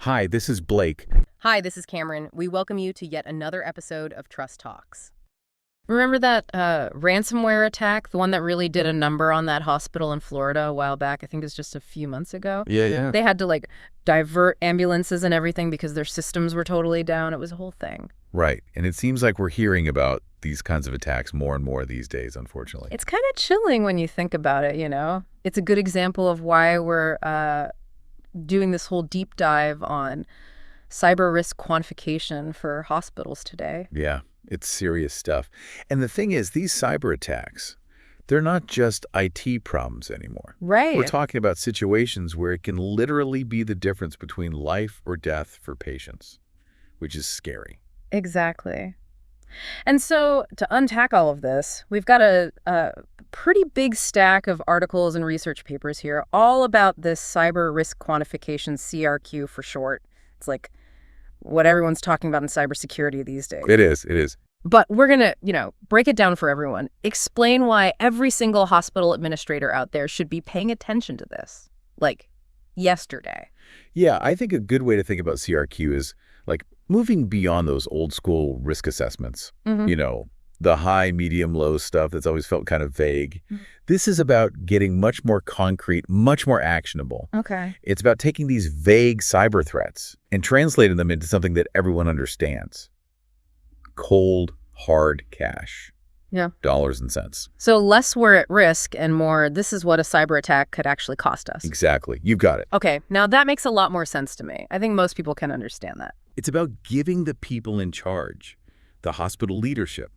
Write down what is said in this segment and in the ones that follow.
Hi, this is Blake. Hi, this is Cameron. We welcome you to yet another episode of TrustTalks. Remember that ransomware attack, the one that really did a number on that hospital in Florida a while back? I think it was just a few months ago. Yeah. They had to divert ambulances and everything because their systems were totally down. It was a whole thing. Right. And it seems like we're hearing about these kinds of attacks more and more these days, unfortunately. It's kind of chilling when you think about it, you know? It's a good example of why we're doing this whole deep dive on cyber risk quantification for hospitals today. Yeah, it's serious stuff. And the thing is, these cyber attacks, they're not just IT problems anymore. Right. We're talking about situations where it can literally be the difference between life or death for patients, which is scary. Exactly. And so to unpack all of this, we've got a pretty big stack of articles and research papers here, all about this cyber risk quantification, CRQ for short. It's like what everyone's talking about in cybersecurity these days. It is. But we're going to, break it down for everyone. Explain why every single hospital administrator out there should be paying attention to this, like yesterday. Yeah, I think a good way to think about CRQ is moving beyond those old school risk assessments, the high, medium, low stuff that's always felt kind of vague. This is about getting much more concrete, much more actionable. Okay. It's about taking these vague cyber threats and translating them into something that everyone understands. Cold, hard cash. Yeah. Dollars and cents. So less we're at risk and more this is what a cyber attack could actually cost us. Exactly. You've got it. Okay. Now that makes a lot more sense to me. I think most people can understand that. It's about giving the people in charge, the hospital leadership,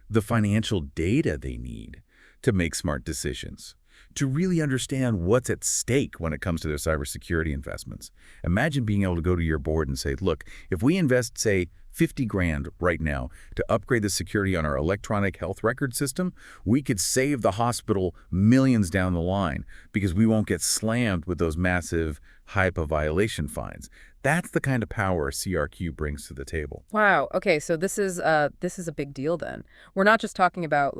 the financial data they need to make smart decisions, to really understand what's at stake when it comes to their cybersecurity investments. Imagine being able to go to your board and say, look, if we invest, say, 50 grand right now to upgrade the security on our electronic health record system, we could save the hospital millions down the line because we won't get slammed with those massive HIPAA violation fines. That's the kind of power CRQ brings to the table. Wow. Okay, so this is a big deal then. We're not just talking about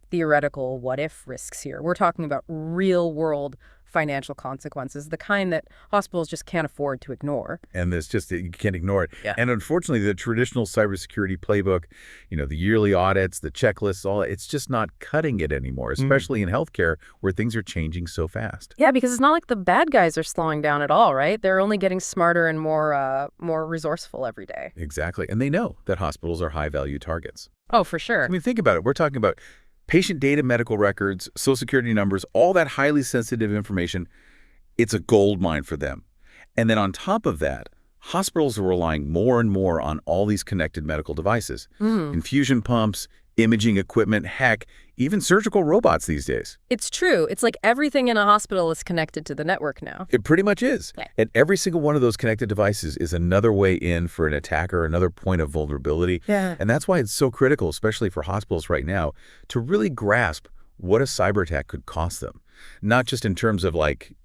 theoretical what-if risks here. We're talking about real-world financial consequences, the kind that hospitals just can't afford to ignore. And you can't ignore it. Yeah. And unfortunately, the traditional cybersecurity playbook, the yearly audits, the checklists, it's just not cutting it anymore, especially in healthcare where things are changing so fast. Yeah, because it's not like the bad guys are slowing down at all, right? They're only getting smarter and more resourceful every day. Exactly. And they know that hospitals are high-value targets. Oh, for sure. I mean, think about it. We're talking about patient data, medical records, social security numbers, all that highly sensitive information. It's a gold mine for them. And then on top of that, hospitals are relying more and more on all these connected medical devices, infusion pumps, imaging equipment, heck, even surgical robots these days. It's true. It's like everything in a hospital is connected to the network now. It pretty much is. Okay. And every single one of those connected devices is another way in for an attacker, another point of vulnerability. Yeah. And that's why it's so critical, especially for hospitals right now, to really grasp what a cyber attack could cost them. Not just in terms of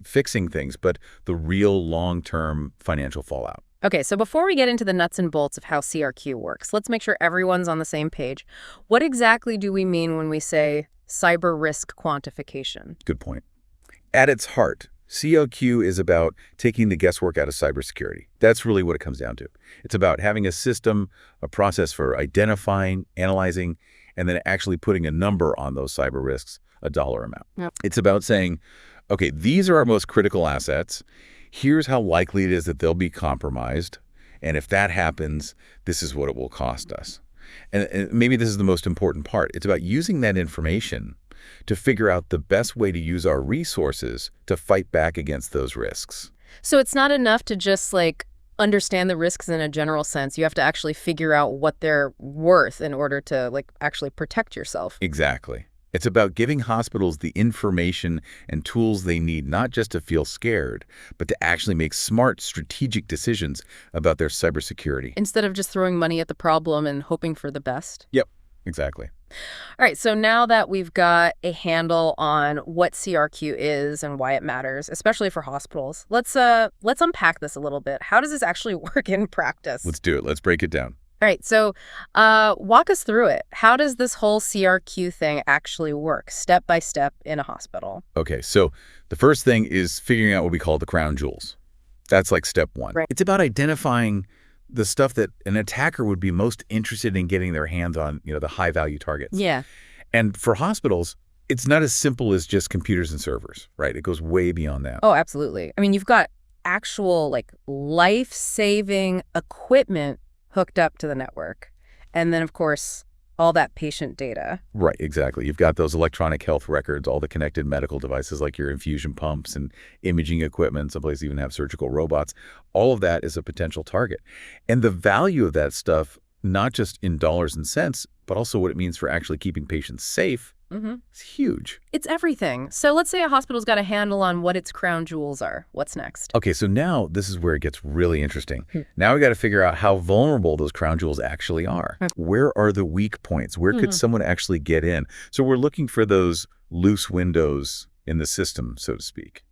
fixing things, but the real long-term financial fallout. Okay, so before we get into the nuts and bolts of how CRQ works, let's make sure everyone's on the same page. What exactly do we mean when we say cyber risk quantification? Good point. At its heart, CRQ is about taking the guesswork out of cybersecurity. That's really what it comes down to. It's about having a system, a process for identifying, analyzing, and then actually putting a number on those cyber risks, a dollar amount. Yep. It's about saying, okay, these are our most critical assets. Here's how likely it is that they'll be compromised. And if that happens, this is what it will cost us. And maybe this is the most important part. It's about using that information to figure out the best way to use our resources to fight back against those risks. So it's not enough to just understand the risks in a general sense. You have to actually figure out what they're worth in order to actually protect yourself. Exactly. It's about giving hospitals the information and tools they need, not just to feel scared, but to actually make smart, strategic decisions about their cybersecurity. Instead of just throwing money at the problem and hoping for the best. Yep, exactly. All right, so now that we've got a handle on what CRQ is and why it matters, especially for hospitals, let's unpack this a little bit. How does this actually work in practice? Let's do it. Let's break it down. All right, so walk us through it. How does this whole CRQ thing actually work, step by step in a hospital? Okay, so the first thing is figuring out what we call the crown jewels. That's like step one. Right. It's about identifying the stuff that an attacker would be most interested in getting their hands on, the high-value targets. Yeah. And for hospitals, it's not as simple as just computers and servers, right? It goes way beyond that. Oh, absolutely. I mean, you've got actual, like, life-saving equipment hooked up to the network. And then, of course, all that patient data. Right, exactly. You've got those electronic health records, all the connected medical devices like your infusion pumps and imaging equipment. Some places even have surgical robots. All of that is a potential target. And the value of that stuff, not just in dollars and cents, but also what it means for actually keeping patients safe, is huge. It's everything. So let's say a hospital's got a handle on what its crown jewels are. What's next? Okay, so now this is where it gets really interesting. Now we got to figure out how vulnerable those crown jewels actually are. Where are the weak points? Where could someone actually get in? So we're looking for those loose windows in the system, so to speak.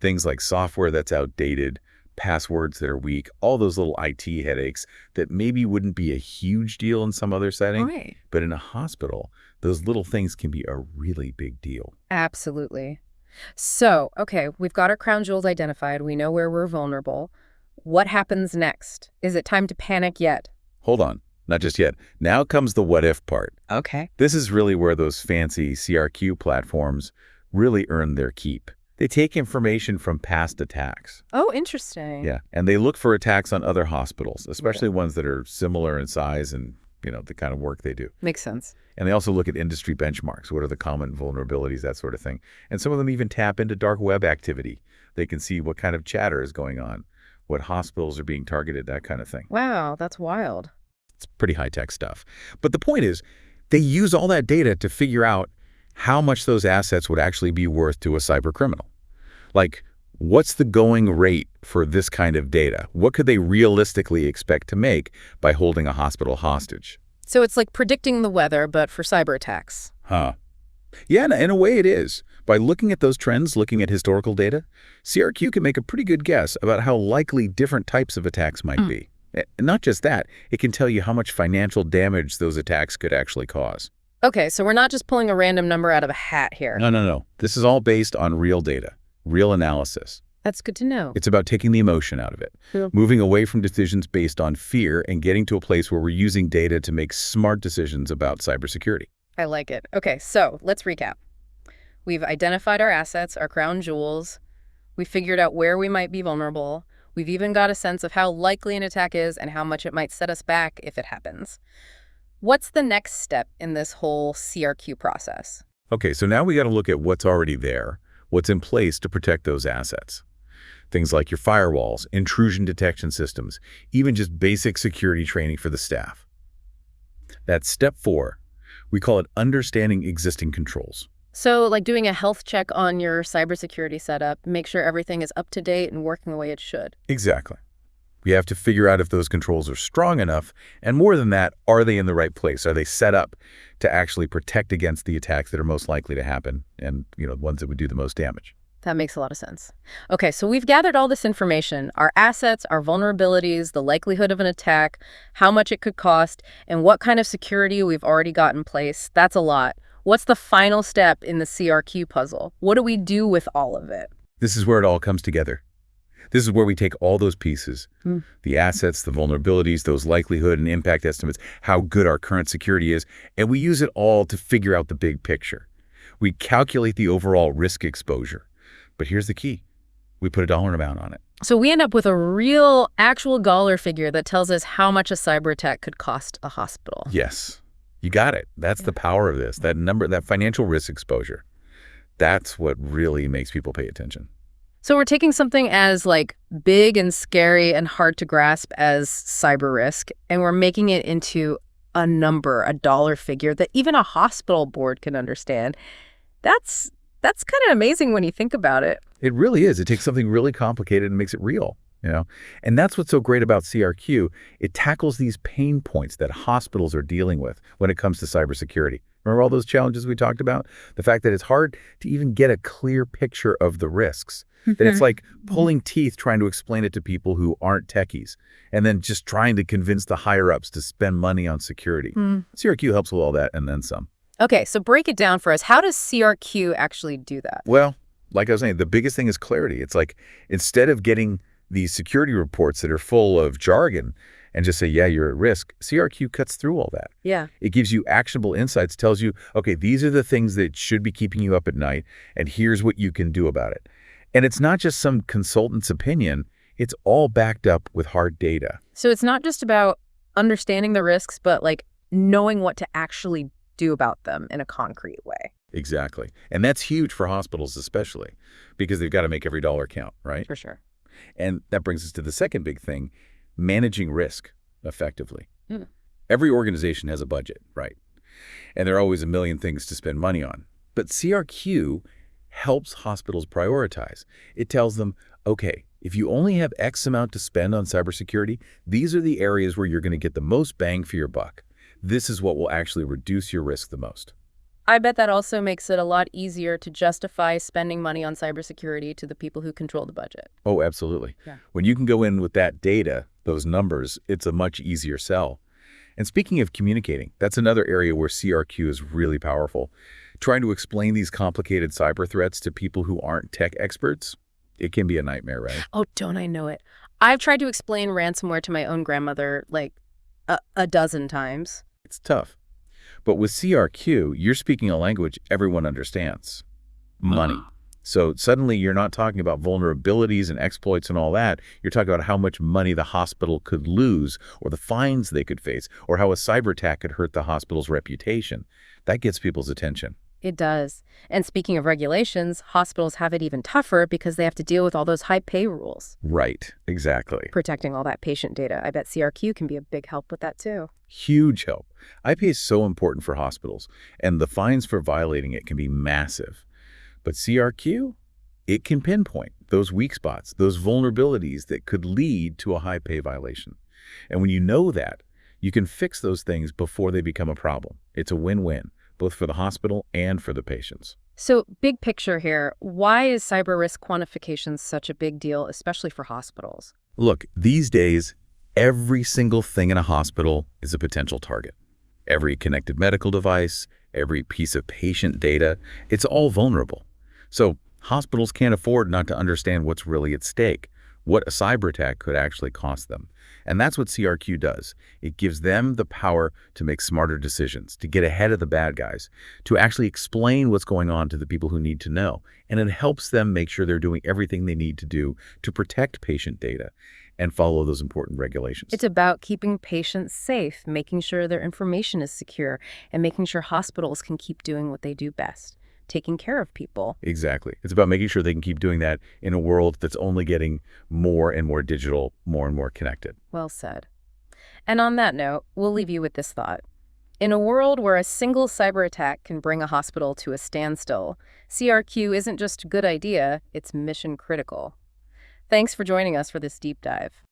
Things like software that's outdated, passwords that are weak, all those little IT headaches that maybe wouldn't be a huge deal in some other setting. Right. But in a hospital, those little things can be a really big deal. Absolutely. So, okay, we've got our crown jewels identified. We know where we're vulnerable. What happens next? Is it time to panic yet? Hold on, not just yet. Now comes the what if part. Okay. This is really where those fancy CRQ platforms really earn their keep. They take information from past attacks. Oh, interesting. Yeah, and they look for attacks on other hospitals, especially ones that are similar in size and, the kind of work they do. Makes sense. And they also look at industry benchmarks. What are the common vulnerabilities, that sort of thing. And some of them even tap into dark web activity. They can see what kind of chatter is going on, what hospitals are being targeted, that kind of thing. Wow, that's wild. It's pretty high-tech stuff. But the point is, they use all that data to figure out how much those assets would actually be worth to a cyber criminal. Like, what's the going rate for this kind of data? What could they realistically expect to make by holding a hospital hostage? So it's like predicting the weather, but for cyber attacks. Huh. Yeah, in a way it is. By looking at those trends, looking at historical data, CRQ can make a pretty good guess about how likely different types of attacks might be. And not just that, it can tell you how much financial damage those attacks could actually cause. Okay, so we're not just pulling a random number out of a hat here. No. This is all based on real data, real analysis. That's good to know. It's about taking the emotion out of it, moving away from decisions based on fear and getting to a place where we're using data to make smart decisions about cybersecurity. I like it. Okay, so let's recap. We've identified our assets, our crown jewels. We figured out where we might be vulnerable. We've even got a sense of how likely an attack is and how much it might set us back if it happens. What's the next step in this whole CRQ process? Okay, so now we got to look at what's already there, what's in place to protect those assets. Things like your firewalls, intrusion detection systems, even just basic security training for the staff. That's step 4. We call it understanding existing controls. So like doing a health check on your cybersecurity setup, make sure everything is up to date and working the way it should. Exactly. We have to figure out if those controls are strong enough, and more than that, are they in the right place? Are they set up to actually protect against the attacks that are most likely to happen and, the ones that would do the most damage? That makes a lot of sense. Okay, so we've gathered all this information, our assets, our vulnerabilities, the likelihood of an attack, how much it could cost, and what kind of security we've already got in place. That's a lot. What's the final step in the CRQ puzzle? What do we do with all of it? This is where it all comes together. This is where we take all those pieces, the assets, the vulnerabilities, those likelihood and impact estimates, how good our current security is, and we use it all to figure out the big picture. We calculate the overall risk exposure. But here's the key. We put a dollar amount on it. So we end up with a real, actual dollar figure that tells us how much a cyber attack could cost a hospital. Yes, you got it. That's the power of this, that number, that financial risk exposure. That's what really makes people pay attention. So we're taking something as like big and scary and hard to grasp as cyber risk, and we're making it into a number, a dollar figure that even a hospital board can understand. That's kind of amazing when you think about it. It really is. It takes something really complicated and makes it real, And that's what's so great about CRQ. It tackles these pain points that hospitals are dealing with when it comes to cybersecurity. Remember all those challenges we talked about? The fact that it's hard to even get a clear picture of the risks. That it's like pulling teeth trying to explain it to people who aren't techies and then just trying to convince the higher-ups to spend money on security. CRQ helps with all that and then some. Okay, so break it down for us. How does CRQ actually do that? Well, like I was saying, the biggest thing is clarity. It's like instead of getting These security reports that are full of jargon and just say, yeah, you're at risk, CRQ cuts through all that. Yeah. It gives you actionable insights, tells you, okay, these are the things that should be keeping you up at night, and here's what you can do about it. And it's not just some consultant's opinion. It's all backed up with hard data. So it's not just about understanding the risks, but like knowing what to actually do about them in a concrete way. Exactly. And that's huge for hospitals especially, because they've got to make every dollar count, right? For sure. And that brings us to the second big thing, managing risk effectively. Mm. Every organization has a budget, right? And there are always a million things to spend money on. But CRQ helps hospitals prioritize. It tells them, okay, if you only have X amount to spend on cybersecurity, these are the areas where you're going to get the most bang for your buck. This is what will actually reduce your risk the most. I bet that also makes it a lot easier to justify spending money on cybersecurity to the people who control the budget. Oh, absolutely. Yeah. When you can go in with that data, those numbers, it's a much easier sell. And speaking of communicating, that's another area where CRQ is really powerful. Trying to explain these complicated cyber threats to people who aren't tech experts, it can be a nightmare, right? Oh, don't I know it. I've tried to explain ransomware to my own grandmother like a dozen times. It's tough. But with CRQ, you're speaking a language everyone understands. Money. So suddenly you're not talking about vulnerabilities and exploits and all that. You're talking about how much money the hospital could lose, or the fines they could face, or how a cyber attack could hurt the hospital's reputation. That gets people's attention. It does. And speaking of regulations, hospitals have it even tougher because they have to deal with all those high pay rules. Right, exactly. Protecting all that patient data. I bet CRQ can be a big help with that too. Huge help. IPA is so important for hospitals, and the fines for violating it can be massive. But CRQ, it can pinpoint those weak spots, those vulnerabilities that could lead to a high pay violation. And when you know that, you can fix those things before they become a problem. It's a win-win, both for the hospital and for the patients. So big picture here, why is cyber risk quantification such a big deal, especially for hospitals? Look, these days, every single thing in a hospital is a potential target. Every connected medical device, every piece of patient data, it's all vulnerable. So hospitals can't afford not to understand what's really at stake, what a cyber attack could actually cost them. And that's what CRQ does. It gives them the power to make smarter decisions, to get ahead of the bad guys, to actually explain what's going on to the people who need to know. And it helps them make sure they're doing everything they need to do to protect patient data and follow those important regulations. It's about keeping patients safe, making sure their information is secure, and making sure hospitals can keep doing what they do best, taking care of people. Exactly. It's about making sure they can keep doing that in a world that's only getting more and more digital, more and more connected. Well said. And on that note, we'll leave you with this thought. In a world where a single cyber attack can bring a hospital to a standstill, CRQ isn't just a good idea, it's mission critical. Thanks for joining us for this deep dive.